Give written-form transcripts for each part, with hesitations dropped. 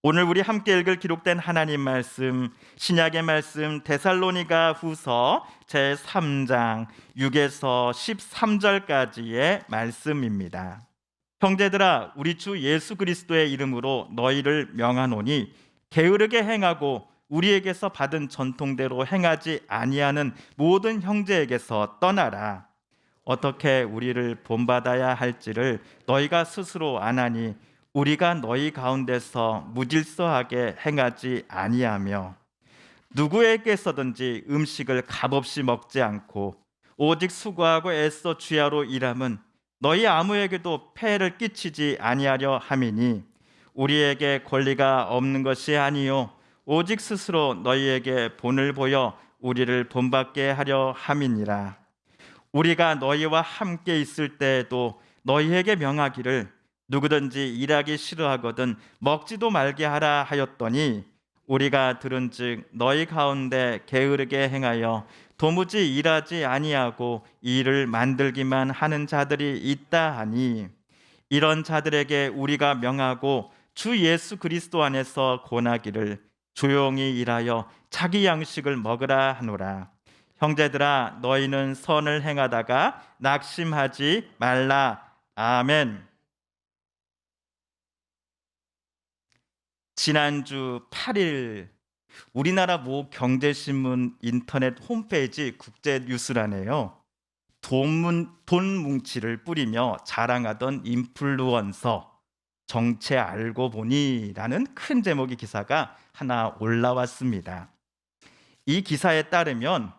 오늘 우리 함께 읽을 기록된 하나님 말씀, 신약의 말씀 데살로니가 후서 제3장 6에서 13절까지의 말씀입니다. 형제들아, 우리 주 예수 그리스도의 이름으로 너희를 명하노니 게으르게 행하고 우리에게서 받은 전통대로 행하지 아니하는 모든 형제에게서 떠나라. 어떻게 우리를 본받아야 할지를 너희가 스스로 아나니 우리가 너희 가운데서 무질서하게 행하지 아니하며 누구에게서든지 음식을 값없이 먹지 않고 오직 수고하고 애써 주야로 일함은 너희 아무에게도 폐해를 끼치지 아니하려 함이니 우리에게 권리가 없는 것이 아니요 오직 스스로 너희에게 본을 보여 우리를 본받게 하려 함이니라. 우리가 너희와 함께 있을 때에도 너희에게 명하기를 누구든지 일하기 싫어하거든 먹지도 말게 하라 하였더니 우리가 들은즉 너희 가운데 게으르게 행하여 도무지 일하지 아니하고 일을 만들기만 하는 자들이 있다 하니 이런 자들에게 우리가 명하고 주 예수 그리스도 안에서 권하기를 조용히 일하여 자기 양식을 먹으라 하노라. 형제들아, 너희는 선을 행하다가 낙심하지 말라. 아멘. 지난주 8일 우리나라 모 경제신문 인터넷 홈페이지 국제뉴스란에요, 돈 뭉치를 뿌리며 자랑하던 인플루언서 정체 알고 보니라는 큰 제목의 기사가 하나 올라왔습니다. 이 기사에 따르면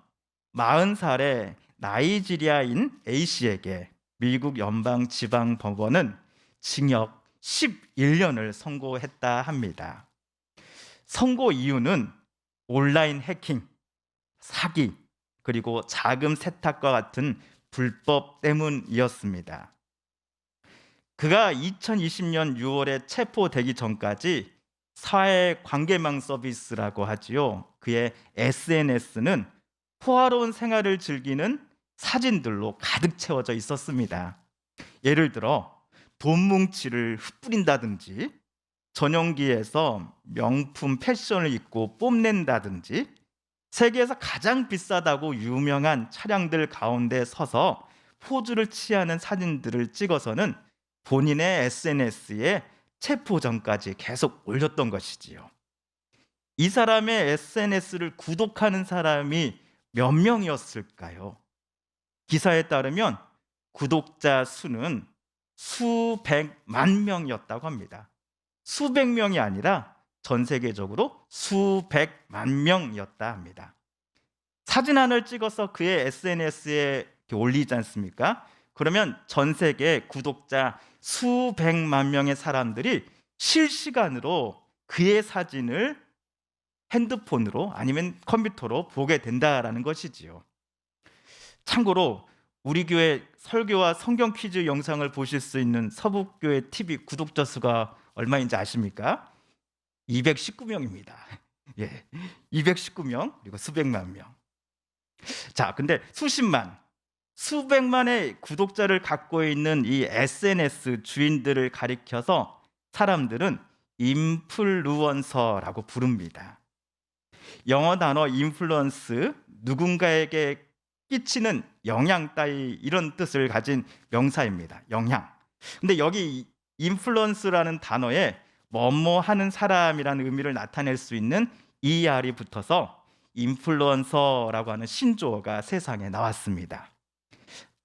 40살의 나이지리아인 A씨에게 미국 연방지방법원은 징역 11년을 선고했다 합니다. 선고 이유는 온라인 해킹, 사기, 그리고 자금 세탁과 같은 불법 때문이었습니다. 그가 2020년 6월에 체포되기 전까지 사회관계망 서비스라고 하지요, 그의 SNS는 호화로운 생활을 즐기는 사진들로 가득 채워져 있었습니다. 예를 들어 돈 뭉치를 흩뿌린다든지, 전용기에서 명품 패션을 입고 뽐낸다든지, 세계에서 가장 비싸다고 유명한 차량들 가운데 서서 포즈를 취하는 사진들을 찍어서는 본인의 SNS에 체포 전까지 계속 올렸던 것이지요. 이 사람의 SNS를 구독하는 사람이 몇 명이었을까요? 기사에 따르면 구독자 수는 수백만 명이었다고 합니다. 수백 명이 아니라 전 세계적으로 수백만 명이었다 합니다. 사진 하나를 찍어서 그의 SNS에 올리지 않습니까? 그러면 전 세계 구독자 수백만 명의 사람들이 실시간으로 그의 사진을 핸드폰으로 아니면 컴퓨터로 보게 된다라는 것이지요. 참고로 우리 교회 설교와 성경 퀴즈 영상을 보실 수 있는 서북교회 TV 구독자 수가 얼마인지 아십니까? 219명입니다. 예, 219명, 그리고 수백만 명. 자, 근데 수십만, 수백만의 구독자를 갖고 있는 이 SNS 주인들을 가리켜서 사람들은 인플루언서라고 부릅니다. 영어 단어 인플루언스, 누군가에게 끼치는 영향 따위, 이런 뜻을 가진 명사입니다. 영향. 근데 여기 인플루언스라는 단어에 뭐뭐 하는 사람이라는 의미를 나타낼 수 있는 ER이 붙어서 인플루언서라고 하는 신조어가 세상에 나왔습니다.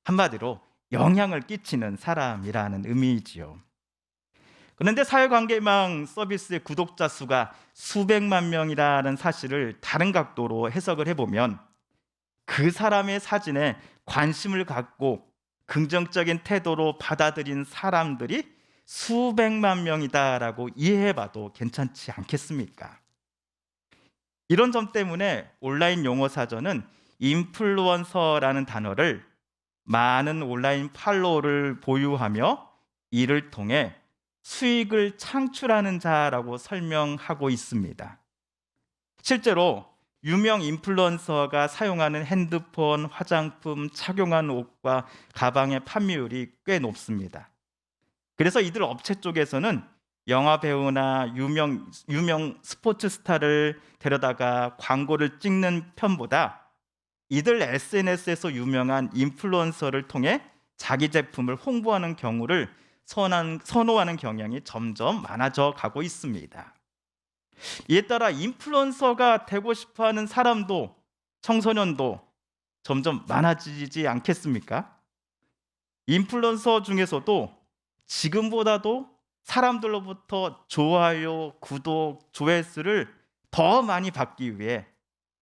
한마디로 영향을 끼치는 사람이라는 의미이지요. 그런데 사회관계망 서비스의 구독자 수가 수백만 명이라는 사실을 다른 각도로 해석을 해보면 그 사람의 사진에 관심을 갖고 긍정적인 태도로 받아들인 사람들이 수백만 명이다라고 이해해봐도 괜찮지 않겠습니까? 이런 점 때문에 온라인 용어 사전은 인플루언서라는 단어를 많은 온라인 팔로워를 보유하며 이를 통해 수익을 창출하는 자라고 설명하고 있습니다. 실제로 유명 인플루언서가 사용하는 핸드폰, 화장품, 착용한 옷과 가방의 판매율이 꽤 높습니다. 그래서 이들 업체 쪽에서는 영화 배우나 유명 스포츠 스타를 데려다가 광고를 찍는 편보다 이들 SNS에서 유명한 인플루언서를 통해 자기 제품을 홍보하는 경우를 선호하는 경향이 점점 많아져 가고 있습니다. 이에 따라 인플루언서가 되고 싶어하는 사람도, 청소년도 점점 많아지지 않겠습니까? 인플루언서 중에서도 지금보다도 사람들로부터 좋아요, 구독, 조회수를 더 많이 받기 위해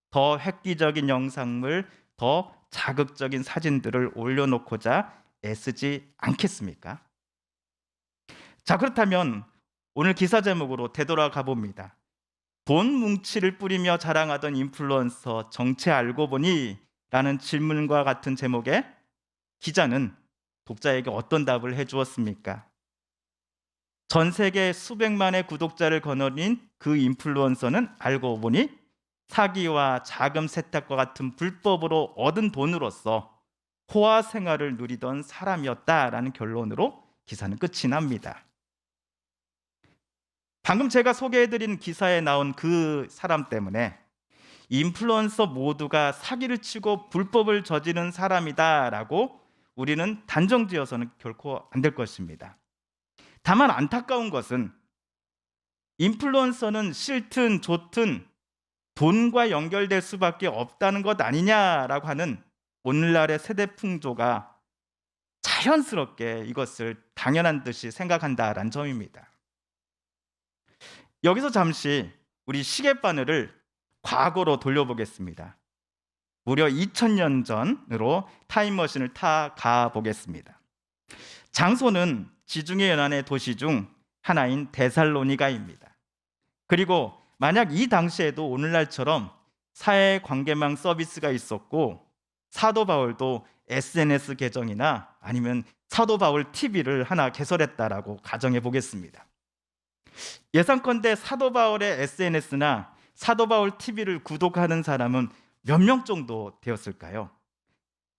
더 획기적인 영상물, 더 자극적인 사진들을 올려놓고자 애쓰지 않겠습니까? 자, 그렇다면 오늘 기사 제목으로 되돌아가 봅니다. 돈 뭉치를 뿌리며 자랑하던 인플루언서 정체 알고 보니 라는 질문과 같은 제목에 기자는 독자에게 어떤 답을 해주었습니까? 전 세계 수백만의 구독자를 거느린 그 인플루언서는 알고 보니 사기와 자금 세탁과 같은 불법으로 얻은 돈으로서 호화 생활을 누리던 사람이었다라는 결론으로 기사는 끝이 납니다. 방금 제가 소개해드린 기사에 나온 그 사람 때문에 인플루언서 모두가 사기를 치고 불법을 저지른 사람이다라고 우리는 단정지어서는 결코 안 될 것입니다. 다만 안타까운 것은 인플루언서는 싫든 좋든 돈과 연결될 수밖에 없다는 것 아니냐라고 하는 오늘날의 세대 풍조가 자연스럽게 이것을 당연한 듯이 생각한다라는 점입니다. 여기서 잠시 우리 시계바늘을 과거로 돌려보겠습니다. 무려 2000년 전으로 타임머신을 타 가보겠습니다. 장소는 지중해 연안의 도시 중 하나인 데살로니가입니다. 그리고 만약 이 당시에도 오늘날처럼 사회관계망 서비스가 있었고 사도 바울도 SNS 계정이나 아니면 사도 바울 TV를 하나 개설했다라고 가정해 보겠습니다. 예상컨대 사도 바울의 SNS나 사도 바울 TV를 구독하는 사람은 몇 명 정도 되었을까요?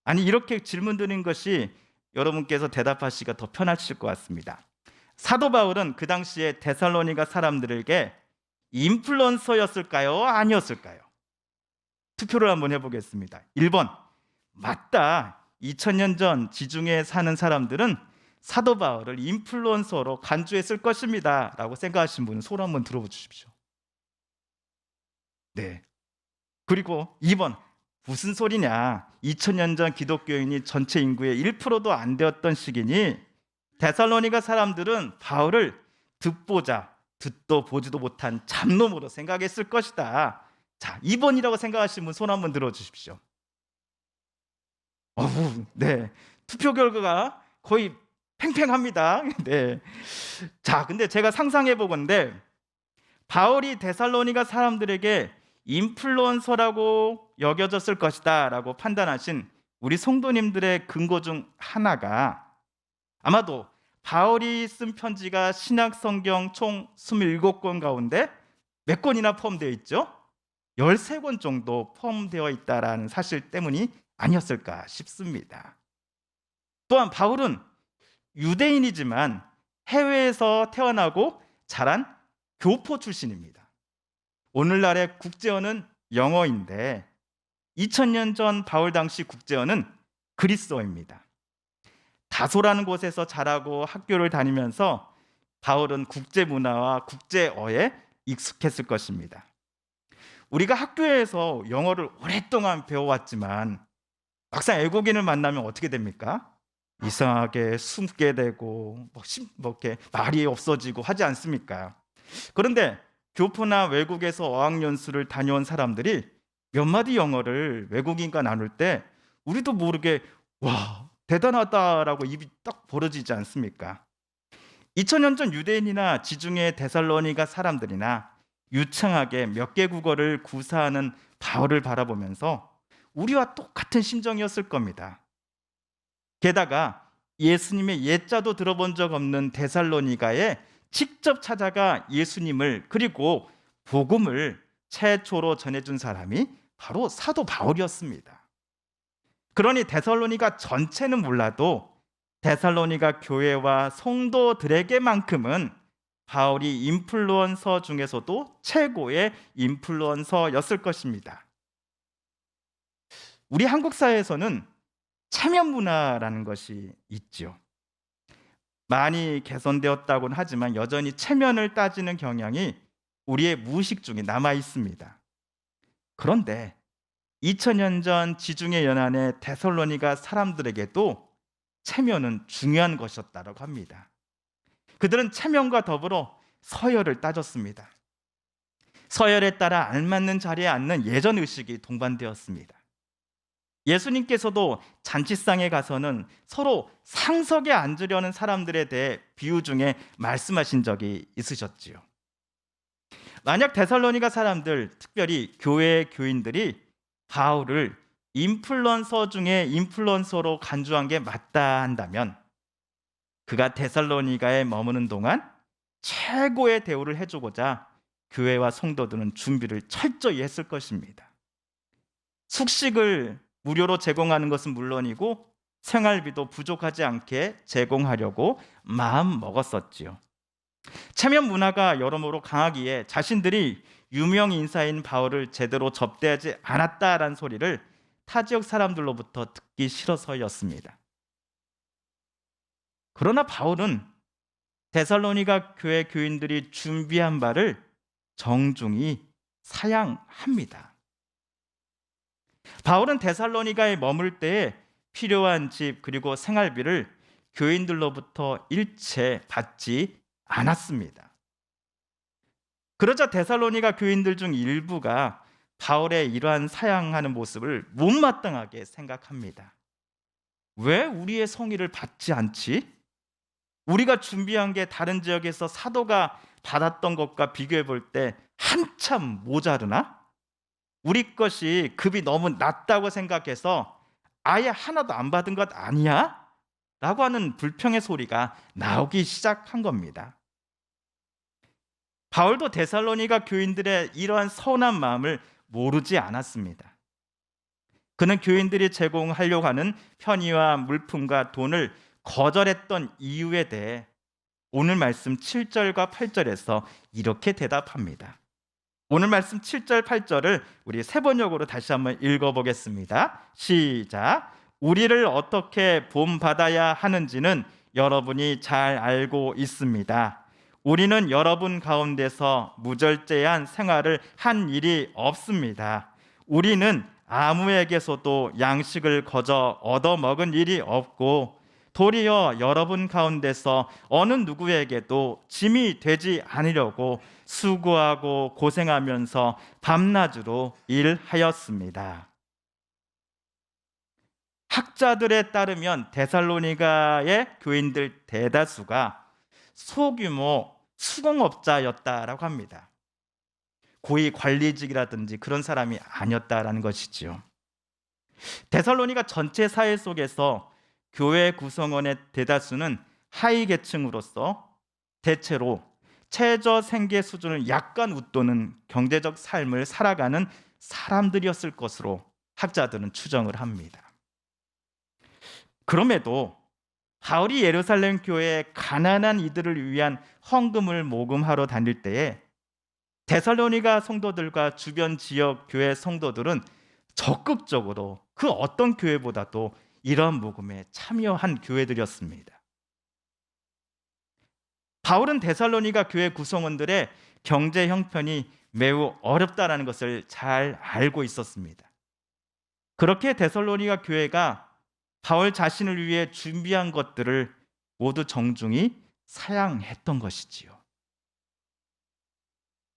아니, 이렇게 질문 드린 것이 여러분께서 대답하시기가 더 편하실 것 같습니다. 사도 바울은 그 당시에 데살로니가 사람들에게 인플루언서였을까요? 아니었을까요? 투표를 한번 해보겠습니다. 1번, 맞다. 2000년 전 지중해에 사는 사람들은 사도 바울을 인플루언서로 간주했을 것입니다 라고 생각하신 분은 손 한번 들어봐 주십시오. 네. 그리고 2번, 무슨 소리냐, 2000년 전 기독교인이 전체 인구의 1%도 안 되었던 시기니 데살로니가 사람들은 바울을 듣도 보지도 못한 잡놈으로 생각했을 것이다. 자, 2번이라고 생각하시는 분 손 한번 들어주십시오. 네, 투표 결과가 거의 팽팽합니다. 네. 자, 근데 제가 상상해 보건데 바울이 데살로니가 사람들에게 인플루언서라고 여겨졌을 것이다 라고 판단하신 우리 성도님들의 근거 중 하나가 아마도 바울이 쓴 편지가 신약 성경 총 27권 가운데 몇 권이나 포함되어 있죠? 13권 정도 포함되어 있다라는 사실 때문이 아니었을까 싶습니다. 또한 바울은 유대인이지만 해외에서 태어나고 자란 교포 출신입니다. 오늘날의 국제어는 영어인데 2000년 전 바울 당시 국제어는 그리스어입니다. 다소라는 곳에서 자라고 학교를 다니면서 바울은 국제 문화와 국제어에 익숙했을 것입니다. 우리가 학교에서 영어를 오랫동안 배워왔지만 막상 외국인을 만나면 어떻게 됩니까? 이상하게 숨게 되고 이렇게 말이 없어지고 하지 않습니까? 그런데 교포나 외국에서 어학연수를 다녀온 사람들이 몇 마디 영어를 외국인과 나눌 때 우리도 모르게 와, 대단하다라고 입이 딱 벌어지지 않습니까? 2000년 전 유대인이나 지중해 데살로니가 사람들이나 유창하게 몇 개 국어를 구사하는 바울을 바라보면서 우리와 똑같은 심정이었을 겁니다. 게다가 예수님의 예자도 들어본 적 없는 데살로니가에 직접 찾아가 예수님을 그리고 복음을 최초로 전해준 사람이 바로 사도 바울이었습니다. 그러니 데살로니가 전체는 몰라도 데살로니가 교회와 성도들에게만큼은 바울이 인플루언서 중에서도 최고의 인플루언서였을 것입니다. 우리 한국 사회에서는 체면 문화라는 것이 있죠. 많이 개선되었다고는 하지만 여전히 체면을 따지는 경향이 우리의 무의식 중에 남아 있습니다. 그런데 2000년 전 지중해 연안의 데살로니가 사람들에게도 체면은 중요한 것이었다고 합니다. 그들은 체면과 더불어 서열을 따졌습니다. 서열에 따라 알맞는 자리에 앉는 예전 의식이 동반되었습니다. 예수님께서도 잔치상에 가서는 서로 상석에 앉으려는 사람들에 대해 비유 중에 말씀하신 적이 있으셨지요. 만약 데살로니가 사람들, 특별히 교회의 교인들이 바울을 인플루언서 중에 인플루언서로 간주한 게 맞다 한다면 그가 데살로니가에 머무는 동안 최고의 대우를 해주고자 교회와 성도들은 준비를 철저히 했을 것입니다. 숙식을 무료로 제공하는 것은 물론이고 생활비도 부족하지 않게 제공하려고 마음 먹었었지요. 체면 문화가 여러모로 강하기에 자신들이 유명 인사인 바울을 제대로 접대하지 않았다라는 소리를 타 지역 사람들로부터 듣기 싫어서였습니다. 그러나 바울은 데살로니가 교회 교인들이 준비한 바를 정중히 사양합니다. 바울은 데살로니가에 머물 때에 필요한 집 그리고 생활비를 교인들로부터 일체 받지 않았습니다. 그러자 데살로니가 교인들 중 일부가 바울의 이러한 사양하는 모습을 못마땅하게 생각합니다. 왜 우리의 성의를 받지 않지? 우리가 준비한 게 다른 지역에서 사도가 받았던 것과 비교해 볼 때 한참 모자르나? 우리 것이 급이 너무 낮다고 생각해서 아예 하나도 안 받은 것 아니야? 라고 하는 불평의 소리가 나오기 시작한 겁니다. 바울도 데살로니가 교인들의 이러한 서운한 마음을 모르지 않았습니다. 그는 교인들이 제공하려고 하는 편의와 물품과 돈을 거절했던 이유에 대해 오늘 말씀 7절과 8절에서 이렇게 대답합니다. 오늘 말씀 7절, 8절을 우리 세 번역으로 다시 한번 읽어보겠습니다. 시작. 우리를 어떻게 본받아야 하는지는 여러분이 잘 알고 있습니다. 우리는 여러분 가운데서 무절제한 생활을 한 일이 없습니다. 우리는 아무에게서도 양식을 거저 얻어먹은 일이 없고 도리어 여러분 가운데서 어느 누구에게도 짐이 되지 않으려고 수고하고 고생하면서 밤낮으로 일하였습니다. 학자들에 따르면 데살로니가의 교인들 대다수가 소규모 수공업자였다라고 합니다. 고위 관리직이라든지 그런 사람이 아니었다라는 것이지요. 데살로니가 전체 사회 속에서 교회 구성원의 대다수는 하위 계층으로서 대체로 최저 생계 수준을 약간 웃도는 경제적 삶을 살아가는 사람들이었을 것으로 학자들은 추정을 합니다. 그럼에도 바울이 예루살렘 교회에 가난한 이들을 위한 헌금을 모금하러 다닐 때에 데살로니가 성도들과 주변 지역 교회 성도들은 적극적으로 그 어떤 교회보다도 이러한 모금에 참여한 교회들이었습니다. 바울은 데살로니가 교회 구성원들의 경제 형편이 매우 어렵다라는 것을 잘 알고 있었습니다. 그렇게 데살로니가 교회가 바울 자신을 위해 준비한 것들을 모두 정중히 사양했던 것이지요.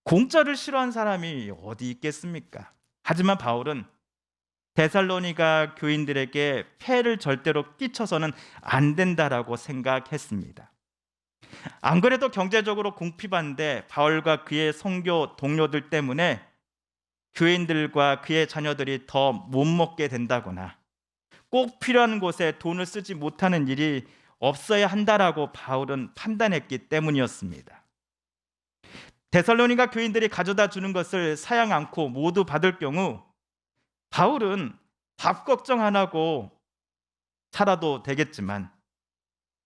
공짜를 싫어하는 사람이 어디 있겠습니까? 하지만 바울은 데살로니가 교인들에게 폐해를 절대로 끼쳐서는 안 된다라고 생각했습니다. 안 그래도 경제적으로 궁핍한데 바울과 그의 선교 동료들 때문에 교인들과 그의 자녀들이 더 못 먹게 된다거나 꼭 필요한 곳에 돈을 쓰지 못하는 일이 없어야 한다라고 바울은 판단했기 때문이었습니다. 데살로니가 교인들이 가져다 주는 것을 사양 않고 모두 받을 경우 바울은 밥 걱정 안 하고 살아도 되겠지만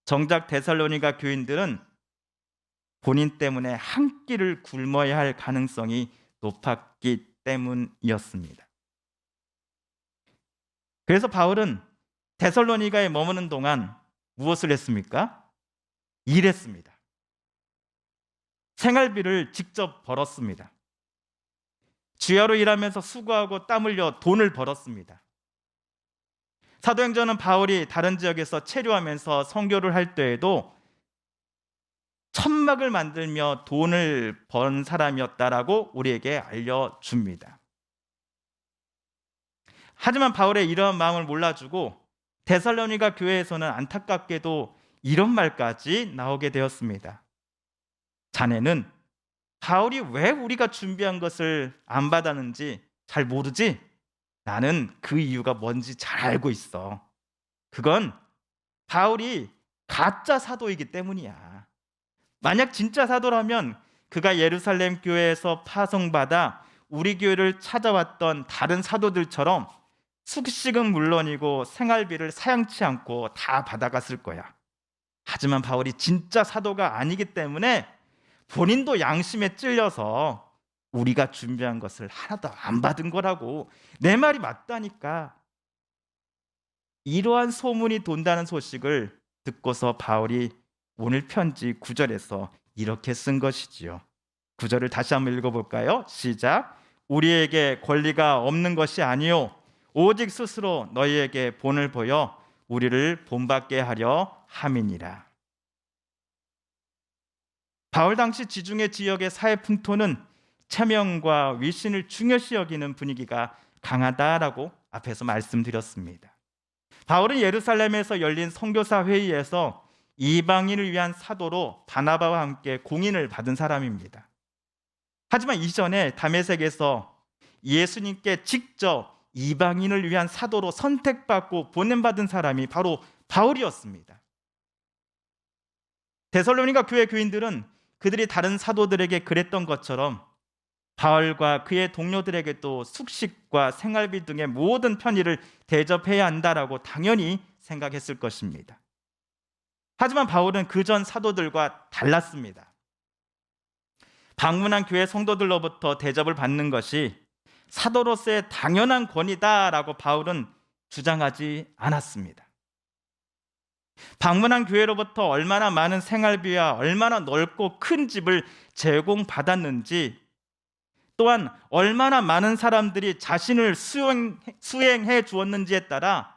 정작 데살로니가 교인들은 본인 때문에 한 끼를 굶어야 할 가능성이 높았기 때문이었습니다. 그래서 바울은 데살로니가에 머무는 동안 무엇을 했습니까? 일했습니다. 생활비를 직접 벌었습니다. 주야로 일하면서 수고하고 땀 흘려 돈을 벌었습니다. 사도행전은 바울이 다른 지역에서 체류하면서 선교를 할 때에도 천막을 만들며 돈을 번 사람이었다라고 우리에게 알려줍니다. 하지만 바울의 이런 마음을 몰라주고 데살로니가 교회에서는 안타깝게도 이런 말까지 나오게 되었습니다. 자네는 바울이 왜 우리가 준비한 것을 안 받았는지 잘 모르지? 나는 그 이유가 뭔지 잘 알고 있어. 그건 바울이 가짜 사도이기 때문이야. 만약 진짜 사도라면 그가 예루살렘 교회에서 파송받아 우리 교회를 찾아왔던 다른 사도들처럼 숙식은 물론이고 생활비를 사양치 않고 다 받아갔을 거야. 하지만 바울이 진짜 사도가 아니기 때문에 본인도 양심에 찔려서 우리가 준비한 것을 하나도 안 받은 거라고. 내 말이 맞다니까. 이러한 소문이 돈다는 소식을 듣고서 바울이 오늘 편지 9절에서 이렇게 쓴 것이지요. 9절을 다시 한번 읽어볼까요? 시작. 우리에게 권리가 없는 것이 아니요 오직 스스로 너희에게 본을 보여 우리를 본받게 하려 함이니라. 바울 당시 지중해 지역의 사회 풍토는 체면과 위신을 중요시 여기는 분위기가 강하다라고 앞에서 말씀드렸습니다. 바울은 예루살렘에서 열린 선교사 회의에서 이방인을 위한 사도로 바나바와 함께 공인을 받은 사람입니다. 하지만 이전에 다메섹에서 예수님께 직접 이방인을 위한 사도로 선택받고 보냄받은 사람이 바로 바울이었습니다. 데살로니가 교회 교인들은 그들이 다른 사도들에게 그랬던 것처럼 바울과 그의 동료들에게도 숙식과 생활비 등의 모든 편의를 대접해야 한다라고 당연히 생각했을 것입니다. 하지만 바울은 그전 사도들과 달랐습니다. 방문한 교회 성도들로부터 대접을 받는 것이 사도로서의 당연한 권위다라고 바울은 주장하지 않았습니다. 방문한 교회로부터 얼마나 많은 생활비와 얼마나 넓고 큰 집을 제공받았는지, 또한 얼마나 많은 사람들이 자신을 수행해 주었는지에 따라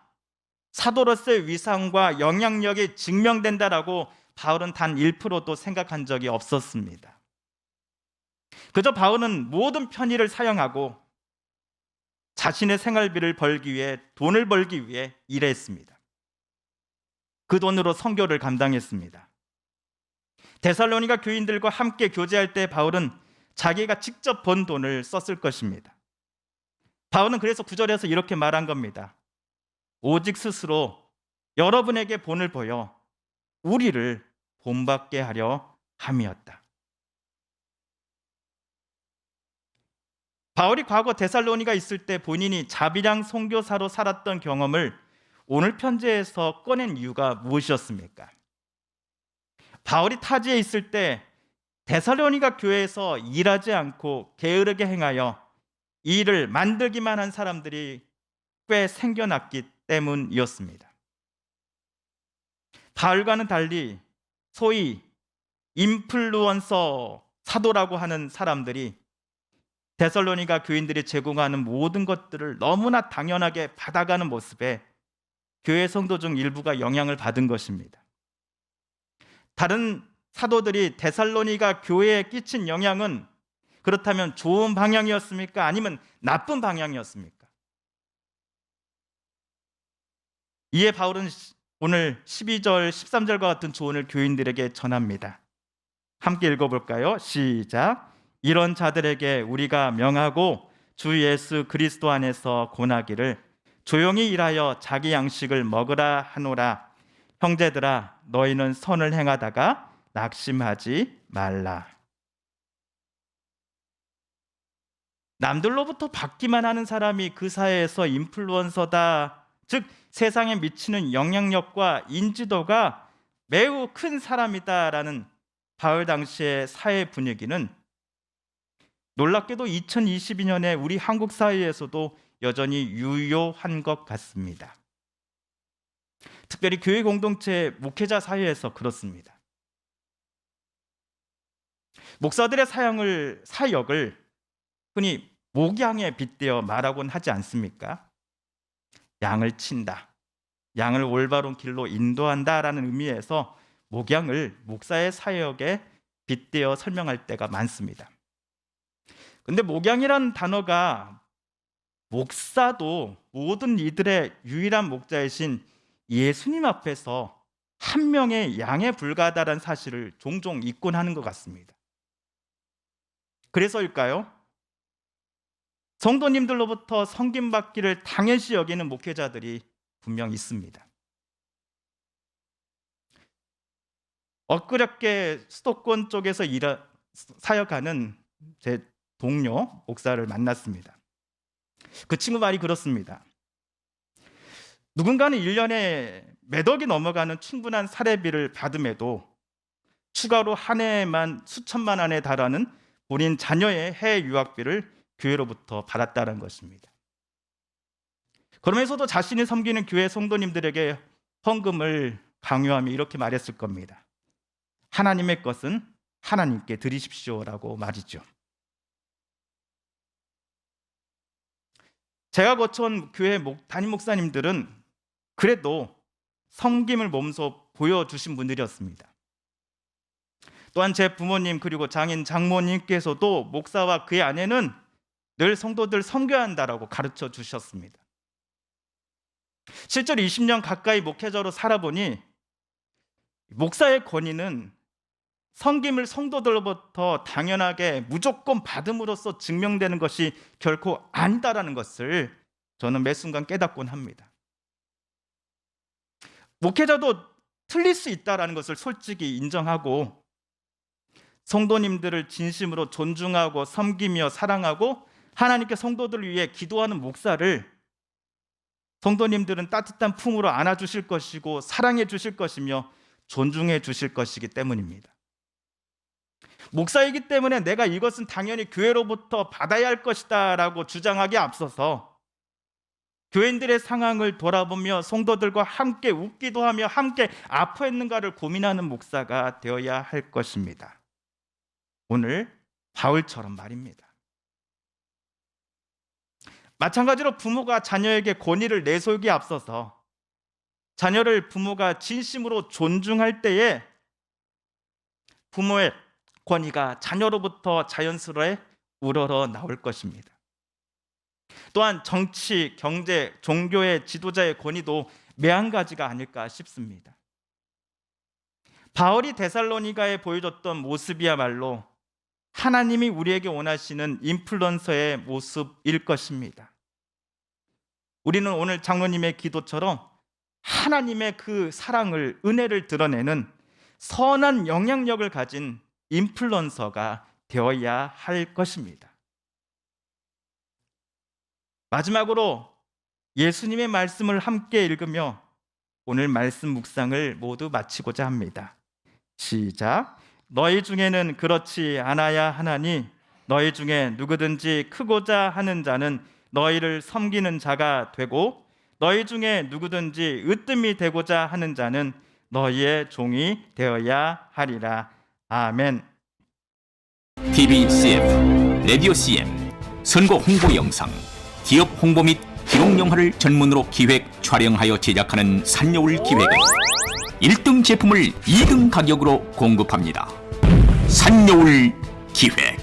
사도로서의 위상과 영향력이 증명된다라고 바울은 단 1%도 생각한 적이 없었습니다. 그저 바울은 모든 편의를 사용하고 자신의 생활비를 벌기 위해, 돈을 벌기 위해 일했습니다. 그 돈으로 선교를 감당했습니다. 데살로니가 교인들과 함께 교제할 때 바울은 자기가 직접 번 돈을 썼을 것입니다. 바울은 그래서 9절에서 이렇게 말한 겁니다. 오직 스스로 여러분에게 본을 보여 우리를 본받게 하려 함이었다. 바울이 과거 데살로니가 있을 때 본인이 자비량 선교사로 살았던 경험을 오늘 편지에서 꺼낸 이유가 무엇이었습니까? 바울이 타지에 있을 때 데살로니가 교회에서 일하지 않고 게으르게 행하여 일을 만들기만 한 사람들이 꽤 생겨났기 때문이었습니다. 바울과는 달리 소위 인플루언서 사도라고 하는 사람들이 데살로니가 교인들이 제공하는 모든 것들을 너무나 당연하게 받아가는 모습에 교회 성도 중 일부가 영향을 받은 것입니다. 다른 사도들이 데살로니가 교회에 끼친 영향은 그렇다면 좋은 방향이었습니까? 아니면 나쁜 방향이었습니까? 이에 바울은 오늘 12절, 13절과 같은 조언을 교인들에게 전합니다. 함께 읽어볼까요? 시작. 이런 자들에게 우리가 명하고 주 예수 그리스도 안에서 권하기를 조용히 일하여 자기 양식을 먹으라 하노라. 형제들아, 너희는 선을 행하다가 낙심하지 말라. 남들로부터 받기만 하는 사람이 그 사회에서 인플루언서다, 즉 세상에 미치는 영향력과 인지도가 매우 큰 사람이다라는 바울 당시의 사회 분위기는 놀랍게도 2022년에 우리 한국 사회에서도 여전히 유효한 것 같습니다. 특별히 교회 공동체 목회자 사회에서 그렇습니다. 목사들의 사역을 흔히 목양에 빗대어 말하곤 하지 않습니까? 양을 친다, 양을 올바른 길로 인도한다라는 의미에서 목양을 목사의 사역에 빗대어 설명할 때가 많습니다. 근데 목양이라는 단어가 목사도 모든 이들의 유일한 목자이신 예수님 앞에서 한 명의 양에 불과하다는 사실을 종종 잊곤 하는 것 같습니다. 그래서일까요? 성도님들로부터 섬김받기를 당연시 여기는 목회자들이 분명 있습니다. 엊그저께 수도권 쪽에서 사역하는 제 동료 목사를 만났습니다. 그 친구 말이 그렇습니다. 누군가는 1년에 몇 억이 넘어가는 충분한 사례비를 받음에도 추가로 한 해에만 수천만 원에 달하는 본인 자녀의 해외 유학비를 교회로부터 받았다는 것입니다. 그러면서도 자신이 섬기는 교회 성도님들에게 헌금을 강요하며 이렇게 말했을 겁니다. 하나님의 것은 하나님께 드리십시오라고 말이죠. 제가 거쳐온 교회 담임 목사님들은 그래도 섬김을 몸소 보여주신 분들이었습니다. 또한 제 부모님 그리고 장인 장모님께서도 목사와 그의 아내는 늘 성도들 섬겨야 한다라고 가르쳐 주셨습니다. 실제로 20년 가까이 목회자로 살아보니 목사의 권위는 섬김을 성도들로부터 당연하게 무조건 받음으로써 증명되는 것이 결코 아니다라는 것을 저는 매 순간 깨닫곤 합니다. 목회자도 틀릴 수 있다라는 것을 솔직히 인정하고 성도님들을 진심으로 존중하고 섬기며 사랑하고 하나님께 성도들을 위해 기도하는 목사를 성도님들은 따뜻한 품으로 안아주실 것이고 사랑해 주실 것이며 존중해 주실 것이기 때문입니다. 목사이기 때문에 내가 이것은 당연히 교회로부터 받아야 할 것이다 라고 주장하기에 앞서서 교인들의 상황을 돌아보며 성도들과 함께 웃기도 하며 함께 아파했는가를 고민하는 목사가 되어야 할 것입니다. 오늘 바울처럼 말입니다. 마찬가지로 부모가 자녀에게 권위를 내세우기에 앞서서 자녀를 부모가 진심으로 존중할 때에 부모의 권위가 자녀로부터 자연스레 우러러 나올 것입니다. 또한 정치, 경제, 종교의 지도자의 권위도 매한가지가 아닐까 싶습니다. 바울이 데살로니가에 보여줬던 모습이야말로 하나님이 우리에게 원하시는 인플루언서의 모습일 것입니다. 우리는 오늘 장로님의 기도처럼 하나님의 그 사랑을, 은혜를 드러내는 선한 영향력을 가진 인플루언서가 되어야 할 것입니다. 마지막으로 예수님의 말씀을 함께 읽으며 오늘 말씀 묵상을 모두 마치고자 합니다. 시작. 너희 중에는 그렇지 않아야 하나니 너희 중에 누구든지 크고자 하는 자는 너희를 섬기는 자가 되고 너희 중에 누구든지 으뜸이 되고자 하는 자는 너희의 종이 되어야 하리라. 아멘. TV CM, 라디오 CM, 선거 홍보 영상, 기업 홍보 및 기록 영화를 전문으로 기획, 촬영하여 제작하는 산여울 기획은 1등 제품을 2등 가격으로 공급합니다. 산여울 기획.